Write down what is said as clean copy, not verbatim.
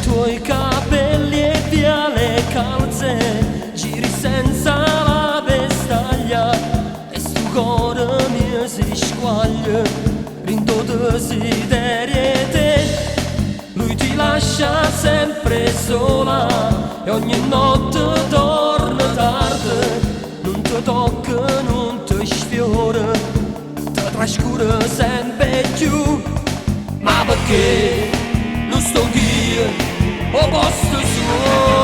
tuoi capelli e via le calze, giri senza la vestaglia e sto cuore mio si squaglia, rindo desideri e te. Lui ti lascia sempre sola e ogni notte torna tardi, non ti tocca, non ti sfiora, ti trascura sempre più. Ma perché non sto qui, o posto suo?